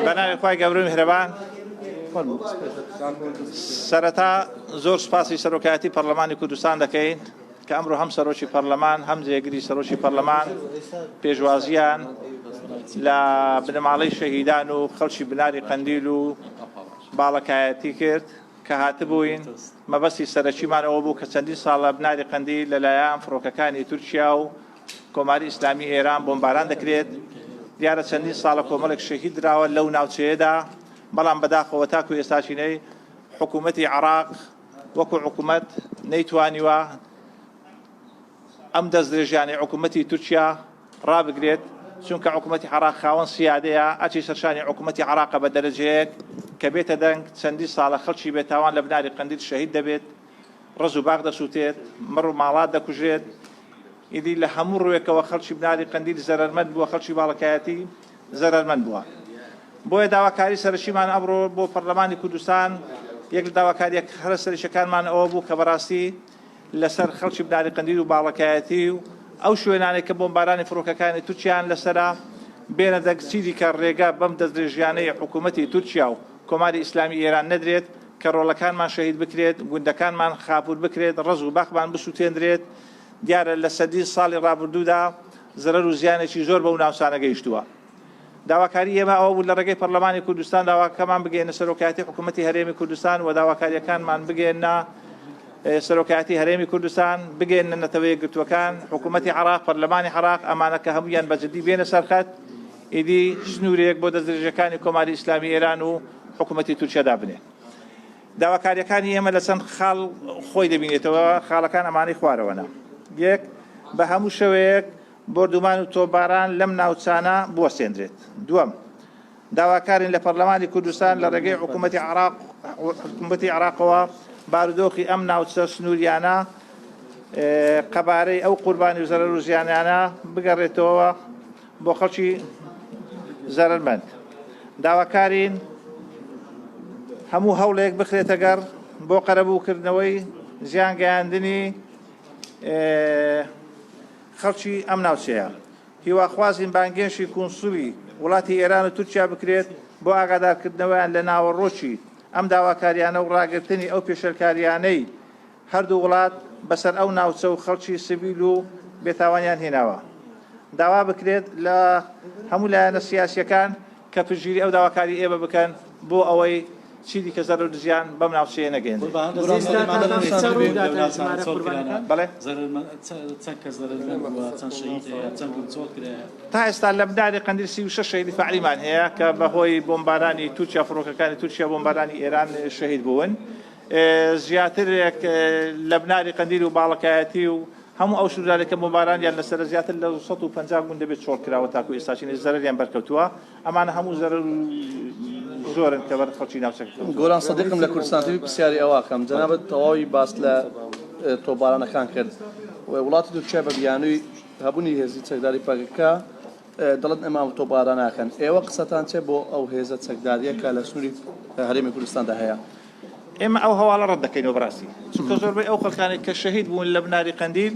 بەناوی خوای گەورەی میهرەبان سەرەتا زۆر سوپاسی سەرۆکایەتی پەرلەمانی کوردستان دەکەین کە ئەمڕۆ هەم سەرۆکی پەرلەمان هەم جێگیری سەرۆکی پەرلەمان پێشوازیان لە بنەماڵەی شەهیدان و خەڵکی بناری قەندیل و باڵەکایەتی کرد کە هاتبووین مەبەستی سەرەکیمان ئەوە بوو کە چەندین ساڵە بناری قەندیل لەلایەن فڕۆکەکانی تورکیا و کۆماری ئیسلامی ئێران بۆمباران دەکرێت دیارە چەندین ساڵە کۆمەڵێک شەهید درراوە لەو ناوچەیەدا بەڵام بەداخەوە تاکو ئێستاچینەی حکوومەتی عێراق وەکو حکوومەت نەیتوانیوە ئەم دەستدرێژیانەی حکوومەتی تورکیا ڕابگرێت چونکە حکوومەتی عێراق خاوەن سیادەیە ئەچی سەرشانی حکوومەتی عێراق بە دەرەجەیەک کە بێتە دەنگ چەندی ساڵە خەڵکی بێتاوان لە بناری قەندیل شەهید دەبێت ڕز و باغ دەسووتێت مڕ و ماڵات دەکوژێت ئیدی لە هەموو ڕوێکەوە خەڵکی بناری قەندیل زەرەرمەند بووە خەڵکی باڵەکایەتی زەرەرمەند بووە بۆیە داواکاری سەرشیمان ئەمڕۆ بۆ پەرلەمانی کوردستان یەک لە داواکاریەک هەرە سەرشەکانمان ئەوە بوو کە بەڕاستی لەسەر خەڵکی بناری قەندیل و باڵەکایەتی و ئەو شوێنانێک کە بۆمبارانی فڕۆکەکانی تورکیان لەسەرا بێنە دەنگچیری کە ڕێگا بەم دەستدرێژیانەی حکوومەتی تورکیا و کۆماری ئیسلامی ئێران نەدرێت کە ڕۆڵەکانمان شەهید بکرێت گوندەکانمان خاپور بکرێت ڕز و باخمان بسووتێنرێت دیارە لە سەدی ساڵی ڕابردوودا زەرەر و زیانێکی زۆر بەو ناوچانە گەیشتووە داواکاری ئێمە ئەوە بوو لە ڕێگەی پەرلەمانی کوردستان داواکەمان بگەێنە سەرۆکایەتی حکوومەتی هەرێمی کوردستان و داواکاریەکانمان بگەێنە سەرۆکایەتی هەرێمی کوردستان بگەێنە نەتەوەیە گرتوەکان حکوومەتی عێراق پەرلەمانی عێراق ئەمانە کە هەمویان بەجددی بێنە سەرخەت ئیدی سنوورێک بۆ دەستدرێژەکانی کۆماری ئیسلامی ئێران و حکوومەتی تورکیا دابنێ داواکاریەکانی ئێمە لە چەند خاڵ خۆی دەبینێتەوە خاڵەکان ئەمانەی خوارەوەنە یەک بە هەموو شەوەیەک بردومان و تۆباران لەم ناوچانە بوەستێنرێت دووەم داواکارین لە پەرلەمانی کوردستان لە ڕێگەی حکوومەتی عێراقەوە بارودۆخی ئەم ناوچە سنووریانە قەبارەی ئەو قوربانی و زەرەر و ژیانیانە بگەڕێتەوە بۆ خەڵکی زەرەرمەند داواکارین هەموو هەوڵێک بخرێتە گەڕ بۆ قەرەبووکردنەوەی زیان گەیاندنی خەڵکی ئەم ناوچەیە هیواخوازین بانگێشی کونسولی وڵاتی ئێران و تورکیا بکرێت بۆ ئاگادارکردنەوەیان لە ناوەڕۆکی ئەم داواکاریانە و ڕاگررتنی ئەو پێشەرکاریانەی هەردوو وڵات بەسەر ئەو ناوچە و خەڵکی سیڤیل و بێتاوانیان هێناوە داوا بکرێت لە هەموو لایەنە سیاسیەکان کە پشگیری ئەو داواکاری ئێمە بکەن بۆ ئەوەی چیدی کە زەرەر و زیان بەم ناوچەیە نەگەێن تا ئێستا لە بناری قەندیل 36 شەهیدی فەعلیمان هەیە کە بەهۆی بۆمبارانی تورکیا فڕۆکەکانی تورکیا بۆمبارانی ئێران شەهید بوون زیاترێک لە بناری قەندیل و باڵەکایەتی و هەموو ئەو شوجارێکە بۆمبارانیان لەسەر زیاتر لە 150 گوند دەبێت چۆڵ کراوە تاکو ئێستاچینی زەرەریان بەرکەوتووە ئەمانە هەموو زەرەر زۆرن کە بەر خەڵکی ناوچەکە گۆران سەدیقم لە کوردستان تیوی پرسیاری ئەواکەم جەنابەت تەواوی باس لە تۆبارانەکان کرد وڵاتی تورکیا بە بیانووی هەبوونی هێزی چەکداری پەکەکە دەڵێت ئەمە تۆباران ناکەن ئێوە قسەتان چێ بۆ ئەو هێزە چەکداریەکە لە سنووری هەرێمی کوردستاندا هەیە ئێمە ئەو هەواڵە ڕەت دەکەینەوە بڕاستی چونکە زۆربەی ئەو خەڵکانێک کە شەهید بوون لە بناری قەندیل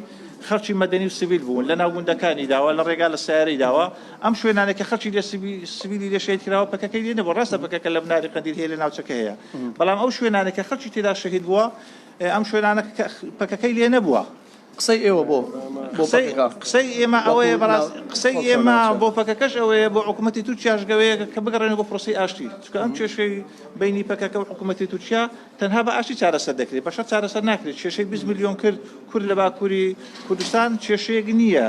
خەڵکی مەدەنی و سیڤیل بوون لە ناوگوندەکانی داوە لە ڕێگا لە سیارەی داوە ئەم شوێنانێک کە خەڵکی لە سیڤیلی لێ شەهید کراوە پەکەکەی لێ نەبوو ڕاستە پەکەکە لە بناری قەندیل هەیە لە ناوچەکە هەیە بەڵام ئەو شوێنانێک کە خەڵکی تێدا شەهید بووە ئەم شوێنانە پەکەکەی لێ نەبووە قسەی ئێوە بۆ قسەی ئێمە ئەوەیە بەڕاست قسەی ئێمە بۆ پەکەکەش ئەوەیە بۆ حکوومەتی تورکیاش گەوەیە کە بگەڕێنەوە بۆ پرۆسی ئاشتی چونکە ئەم کێشەی بینی پەکەکە و حکوومەتی تورکیا تەنها بە ئاشتی چارەسەر دەکرێت بەشەر چارەسەر ناکرێت کێشەی 20 میلیۆن کورد لە باکووری کوردستان کێشەیەک نییە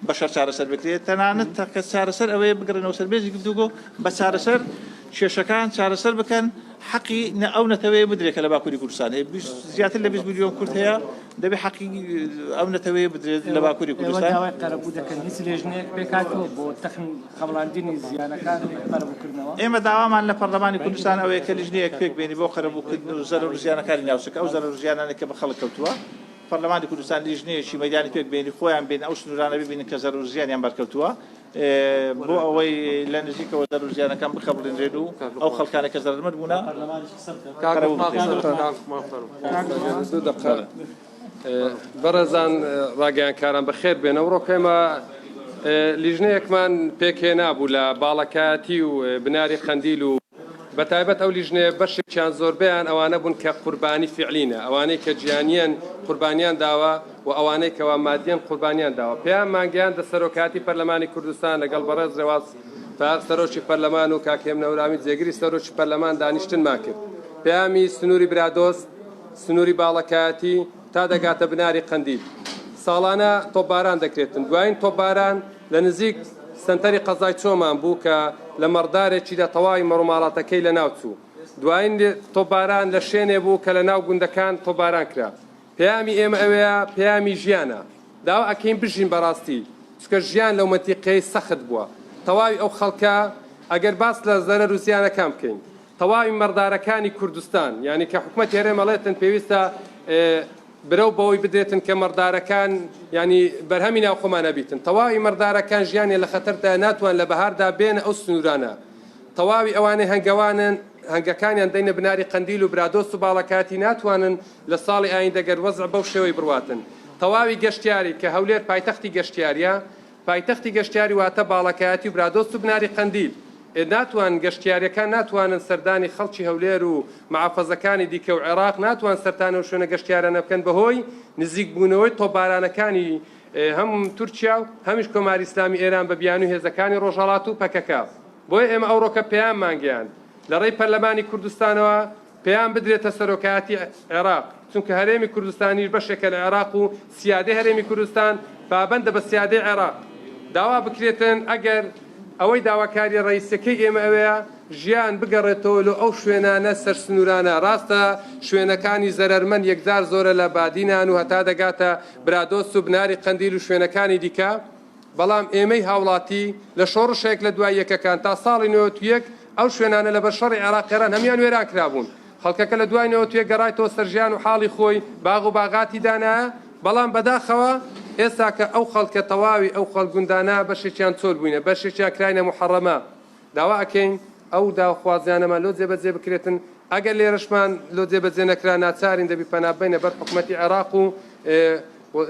بەشەر چارەسەر بکرێت تەنانەت کە چارەسەر ئەوەیە بگەڕێنەوە سەربێزی گفتوگۆ بە چارەسەر کێشەکان چارەسەر بکەن حەقی ئەو نەتەوەیە بدرێت کە لە باکووری کوردستان هەیە زیاتر لە 20 میلیۆن کورد هەیە دەبێ حەقی ئەو نەتەوەیە بدرێت لە باکووری کوردستان داوای قەرەبوو دەکەن هیچ لێژنەیەک بێکاتەوە بۆ تەخم خەڵاندنی زیانەکان قەرەبووکردنەوە ئێمە داوامان لە پەرلەمانی کوردستان ئەوەیە کە لیژنەیەک پێک بێنی بۆ قەرەبووکردن و زەرەر و زیانەکانی ناوچەکە ئەو زەرەر و زیانانێک کە بە خەڵک کەوتووە پەرلەمانی کوردستان لیژنەیەکی مەیدانی پێک بێنی خۆیان بێن ئەو سنوورانە ببینن کە زەرەر و زیانیان بەرکەوتووە بۆ ئەوەی لە نزیکەوە زەرەر و زیانەکان بخەبڕێنرێن و ئەو خەڵکانێک کە زەرمەند بوونە بەڕێزان ڕاگەیانکاران بەخێر بێنە و ڕۆکەمە لیژنەیەکمان پێکهێنا بوو لە باڵەکەتی و بناری قەندیل و بەتایبەت ئەو لیژنەیە بەشێکیان زۆربیان ئەوانە بوون کە قوربانی فعلینە، ئەوانەی کە گیانیان قوربانیان داوە و ئەوانەی کەوا مادیان قوربانیان داوە. پێیان مانگیان دە سەرۆکاتی پەرلەمانی کوردستان لەگەڵ بەڕێز ڕێواز سەرۆکی پەرلەمان و کاکێم نەورامی جێگیری سەرۆکی پەرلەمان دانیشتنمان کرد. پێیامی سنووری برادۆست، سنووری باڵەکەتی تا دەگاتە بناری قەندیل. ساڵانە تۆپباران دەکرێتن. دوایین تۆپباران لە نزیک سنتەری قەزای چۆمان بوو کە لە مەڕدارێکی لە تەواوی مەڕووماڵاتەکەی لە ناوچوو. دوایین تۆپباران لە شوێنێ بوو کە لە ناو گوندەکان تۆپباران کرا. پەیامی ئێمە ئەوەیە، پەیامی ژیانە. داوا ئەکەین بژین بەڕاستی، چکە ژیان لەو مەنتیقەی سەخت بووە. تەواوی ئەو خەڵکە ئەگەر باس لە زەرەر و زیانەکان بکەین، تەواوی مەڕدارەکانی کوردستان، یعنی کە حکومەت هێرێمەڵێتن پێویستە برەو بەوەی بدرێتن کە مەڕدارەکان ینی بەرهەمی ناو خۆمانە بیتن. تەواوی مەڕدارەکان ژیانێ لە خەتەردا ناتوان لە بەهاردا بێنە ئەو سنوورانە. تەواوی ئەوانەی هەنگەوانن هەنگەکانیان دەینە بناری قەندیل و برادۆست و باڵەکاتی ناتوانن لە ساڵی ئایندە گەر وەزع بەو شێوەی بڕواتن. تەواوی گەشتیاری کە هەولێر پایتەختی گەشتیاریە، پایتەختی گەشتیاری واتە باڵەکایەتی و برادۆست و بناری قەندیل. ناتوان گەشتیاریەکان ناتوانن سەردانی خەڵکی هەولێر و معافەزەکانی دیکە و عێراق ناتوان سەرتانە و شوێنە گەشتیارانە بکەن بەهۆی نزیک بوونەوەی تۆپبارانەکانی هەم تورکیا و هەمیش کۆماری ئیسلامی ئێران بە بیان و هێزەکانی ڕۆژهەڵات و پەکەکە. بۆیە ئێمە ئەوڕۆکە پێیان مانگیان لە ڕێی پەرلەمانی کوردستانەوە پێیان بدرێتە سەرۆکایەتی عێراق، چونکە هەرێمی کوردستانیش بەشێکە لە عێراق و سیادەی هەرێمی کوردستان پابەندە بە سیادەی عێراق. داوا بکرێتن ئەگەر ئەوەی داواکاری ڕئیسەکەی ئێمە ئەوەیە ژیان بگەڕێتەوە لە ئەو شوێنانە سەر سنوورانە. ڕاستە شوێنەکانی زەرەرمەند یەکجار زۆرە لە بادینان و هەتا دەگاتە برادۆست و بناری قەندیل و شوێنەکانی دیکە، بەڵام ئێمەی هاوڵاتی لە شۆڕشێک لە دوای یەکەکان تا ساڵی 91 ئەو شوێنانە لە بەرشەڕی عێراقیێران هەمیان وێران کرابوون. خەڵکەکە لە دوای 91 گەڕایەوە سەرژیان و حاڵی خۆی باغ و باغاتی دانایە، بەڵام بەداخەوە ئێستا کە ئەو خەڵکە تەواوی ئەو خەڵگوندانە بەشێکیان چۆل بووینە، بەشێکیان کراینە محەڕەمە. داوا ئەکەین ئەو داوخوازیانەمان لۆ جێبەجێ بکرێتن. ئەگەر لێرەشمان لۆ جێبەجێ نەکرا ناچارین دەبی پەنابەینە بەر حکومەتی عێراق و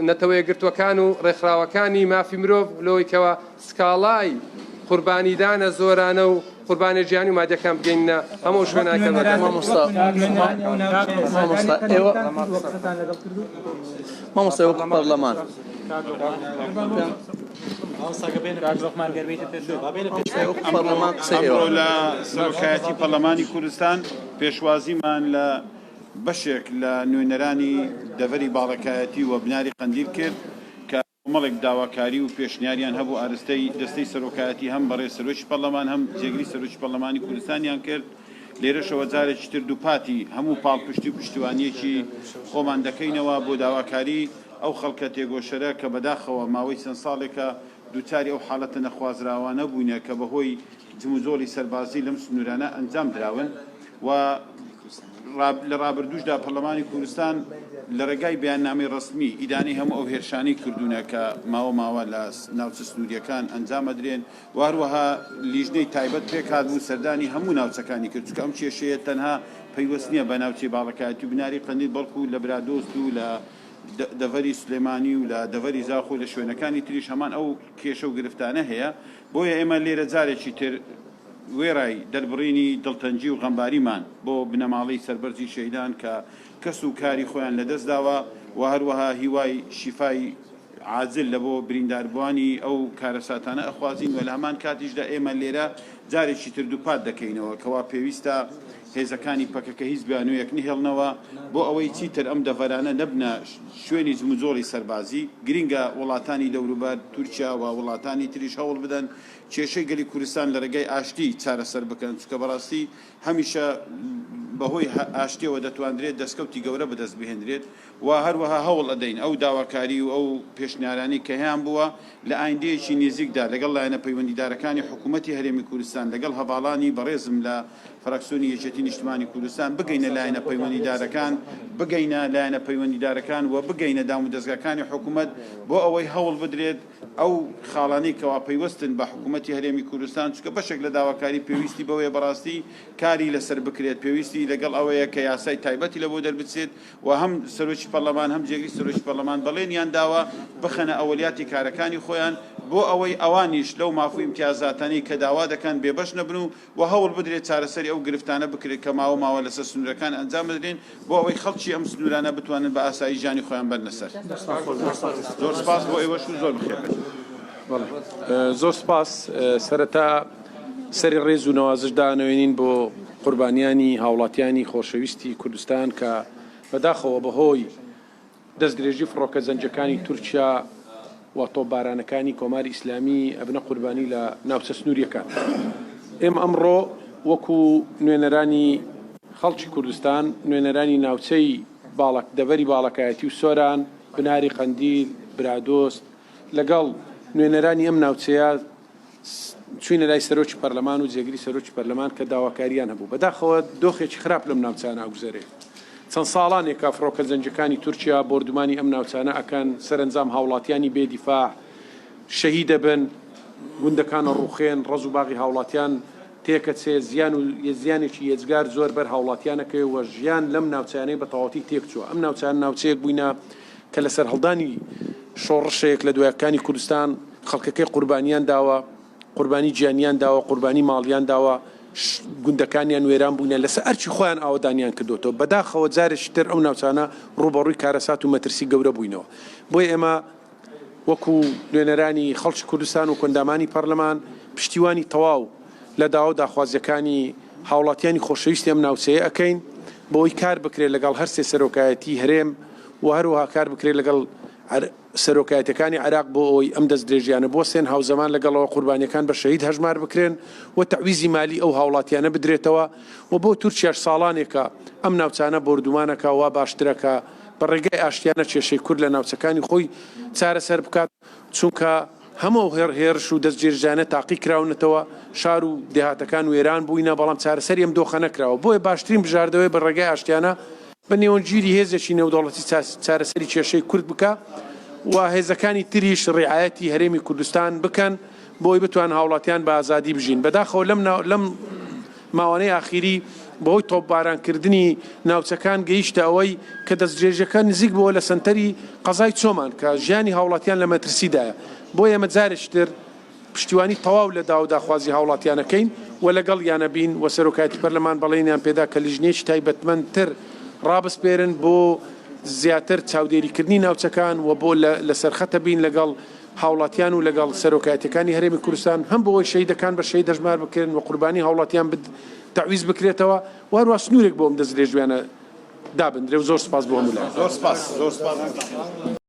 نەتەوەیە گرتوەکان و ڕێکخراوەکانی مافی مرۆڤ لەوەی کەوە سکاڵای قوربانیدانە زۆرانە و قوربانی ژیانی و مادیەکان بگەینە هەموو شوێنەکە. مامۆستا وەکو پەرلەمان ئەمڕۆ لە سەرۆکایەتی پەرلەمانی کوردستان پێشوازیمان لە بەشێک لە نوێنەرانی دەڤەری باڵەکایەتی و بناری قەندیل کرد کە مەڵێک داواکاری و پێشنیاریان هەبوو ئارستەی دەستەی سەرۆکایەتی هەم بەڕێ سەرۆکی پەرلەمان هەم جێگری سەرۆکی پەرلەمانی کوردستانیان کرد. لێرەشەوە جارێکی تر دووپاتی هەموو پاڵپشتی و پشتیوانیەکی خۆمان دەکەینەوە بۆ داواکاری ئەو خەڵکە تێگۆشەرە کە بەداخەوە ماوەی چەند ساڵێکە دووچاری ئەو حاڵەتە نەخوازراوانە بوونە کە بەهۆی جموزۆلی سەربازی لەم سنوورانە ئەنجام دراون و لە ڕابردووشدا پەرلەمانی کوردستان لە ڕێگای بەیاننامەی ڕسمی ئیدانی هەموو ئەو هێرشانی کردوونە کە ماوە لە ناوچە سنووریەکان ئەنجامە درێن و هەروەها لیژنەی تایبەت پێکات بوو سەردانی هەموو ناوچەکانی کرد، چونکە ئەم کێشەیە تەنها پەیوەست نییە بە ناوچەی باڵەکایەتی و بناری قەندیل بەڵکو لە برادۆست و لە دەڤەری سلێمانی و لە دەڤەری زاخۆ لە شوێنەکانی تریش هەمان ئەو کێشە و گرفتانە هەیە. بۆیە ئێمە لێرە جارێکی تر وێڕای دەربڕینی دڵتەنجی و غەمباریمان بۆ بنەماڵەی سەربەرزی شەیدان کە کەس و کاری خۆیان لەدەست داوە و هەروەها هیوای شیفای عاجل لە بۆ برینداربوانی ئەو کارەساتانە ئەخوازین و لە هەمان کاتیشدا ئێمە لێرە جارێکی تر دووپات دەکەینەوە کەوا پێویستە هێزەکانی پەکەکە هیچ بیانوویەک نهێڵنەوە بۆ ئەوەی چیتر ئەم دەڤەرانە نەبنە شوێنی جموزۆڵی سەربازی. گرینگە وڵاتانی دەوروبەر تورکیا و وڵاتانی تریش هەوڵ بدەن کێشەی گەلی کوردستان لە ڕێگەی ئاشتی چارەسەر بکەن، چونکە بەڕاستی هەمیشە بەهۆی ئاشتیەوە دەتوانرێت دەستکەوتی گەورە بەدەست بهێنرێت و هەروەها هەوڵ ئەدەین ئەو داواکاری و ئەو پێشنیارانی کە هیان بووە لە ئایندەیەکی نزیکدا لەگەڵ لایەنە پەیوەندیدارەکانی حکوومەتی هەرێمی کوردستان لەگەڵ هەواڵانی بەڕێزم لە فراکسیۆنی یەکێتی نیشتمانی کوردستان بگەینە لایەنە پەیوەندیدارەکان، بگەینە لایەنە پەیوەندیدارەکان و بگەینە دام و دەستگاکانی حکوومەت بۆ ئەوەی هەوڵ بدرێت ئەو خاڵانەی کەوا پەیوەستن بە حکوومەتی هەرێمی کوردستان، چونکە بەشێک لە داواکاری پێویستی بەوەیە بەڕاستی کاری لەسەر بکرێت، پێویستی لەگەڵ ئەوەیە کە یاسای تایبەتی لە بۆ دەربچێت و هەم سەرۆکی پەرلەمان هەم جێگری سەرۆکی پەرلەمان بەڵێنیان داوە بخەنە ئەوەلیاتی کارەکانی خۆیان بۆ ئەوەی ئەوانیش لەو مافوی امتیازاتانی کە داوا دەکەن بێبەش نەبن و هەوڵ بدرێت چارەسەری ئەو گرفتانە بکرێت کە ماوە لەسەر سنوورەکان ئەنجام بدرێن بۆ ئەوەی خەڵکی ئەم سنوورانە بتوانن بە ئاسایی ژیانی خۆیان بەرنەسەر. زۆر سپاس بۆ ئێوەش و زۆر بخێر. زۆر سپاس. سەرەتا سەری ڕێز و نەوازش دانەوێنین بۆ قوربانیانی هاوڵاتیانی خۆشەویستی کوردستان کە بەداخەوە بەهۆی دەستدرێژی فڕۆکە زەنجەکانی تورکیا و تۆپبارانەکانی کۆماری ئیسلامی ئەبنە قوربانی لە ناوچە سنووریەکان. ئێمە ئەمڕۆ وەکو نوێنەرانی خەڵکی کوردستان، نوێنەرانی ناوچەی دەڤەری باڵەکایەتی و سۆران، بناری قەندیل، برادۆست، لەگەڵ نوێنەرانی ئەم ناوچەیە چوینە لای سەرۆکی پەرلەمان و جێگری سەرۆکی پەرلەمان کە داواکاریان هەبوو. بەداخەوە دۆخێکی خراپ لەم ناوچانە ئەگوزارێ. چەند ساڵانێکە فڕۆکە زەنجەکانی تورکیا بۆردومانی ئەم ناوچانە ئەکەن، سەرنجام هاوڵاتیانی بێدیفاع شەهید دەبن، گوندەکانە ڕوخێن، ڕەز و باغی هاوڵاتیان تێکەچێ، زیانێکی یێجگار زۆر بەر هاوڵاتیانەکەی و ژیان لەم ناوچانەی بە تەواوەتی تێکچووە. ئەم ناوچان ناوچەیەک بووینە کە لەسەر هەڵدانی شۆڕشێک لە دوایەکانی کوردستان خەڵکەکەی قوربانیان داوە، قوربانی گیانیان داوە، قوربانی ماڵیان داوە، گوندەکانیان وێران بووینە لەسەر ئەرچی خۆیان ئاوەدانیان کردوتەوە. بەداخەوە جارێکی تر ئەو ناوچانە ڕوبەڕووی کارەسات و مەترسی گەورە بووینەوە. بۆی ئێمە وەکو نوێنەرانی خەڵکی کوردستان و کۆندامانی پەرلەمان پشتیوانی تەواو لە داوا و داخوازیەکانی هاوڵاتیانی خۆشەویستی ئەم ناوچەیە ئەکەین بۆی کار بکرێت لەگەڵ هەر سێ سەرۆکایەتی هەرێم و هەروەها کار بکرێت لەگەڵ سەرۆکایەتەکانی عێراق بۆ ئەوی ئەم دەست درێژیانە بۆسێن هاوزەمان لەگەڵەوە قوربانیەکان بە شەهید هەژمار بکرێن و تەعویزی مالی ئەو هاوڵاتیانە بدرێتەوە و بۆ تورکیاش ساڵانێکە ئەم ناوچانە بۆردومانەکە وا باشترەکە بە ڕێگەی ئاشتیانە کێشەی کورد لە ناوچەکانی خۆی چارەسەر بکات، چونکە هەموو هێرش و دەستگیرژانە تاقی کراونەتەوە، شار و دێهاتەکان وێران بووینە، بەڵام چارەسەری ئەم دۆخە نەکراوە. بۆیە باشترین بژاردەوەی بە ڕێگەی ئاشتیانە بە نێوەنگیری هێزێکی نێودەوڵەتی چارەسەری کێشەی کورد بکە و هێزەکانی تریش ڕێعایەتی هەرێمی کوردستان بکەن بۆی بتوان هاوڵاتیان بە ئازادی بژین. بەداخەوە لەم ماوانەی ئاخیری بەهۆی تۆپبارانکردنی ناوچەکان گەیشتە ئەوەی کە دەستدرێژەکە نزیک بووە لە سەنتەری قەزای چۆمان کە ژیانی هاوڵاتیان لە مەترسیدایە. بۆیە ئێمە جارێکتر پشتیوانی تەواو لە داوا و داخوازی هاوڵاتیانەکەین و لەگەڵ یانەبین و سەرۆکایەتی پەرلەمان بەڵێنیان پێدا کە لیژنێکی تایبەتمەندتر ڕابسپێرن بۆ زیاتر چاودێریکردنی ناوچەکان و بۆ لە سەرخەتە بین لەگەڵ هاوڵاتیان و لەگەڵ سەرۆکایەتەکانی هەرێمی کوردستان هەم بۆ شەهیدەکان بە شەهید هەژمار بکرێن و قوربانی هاوڵاتیان تەعویز بکرێتەوە و هەروە سنوورێک بۆ ئەم دەستدرێژویانە دابندرێ و زۆر سپاس بۆ هەموو لای. زۆر سپاس.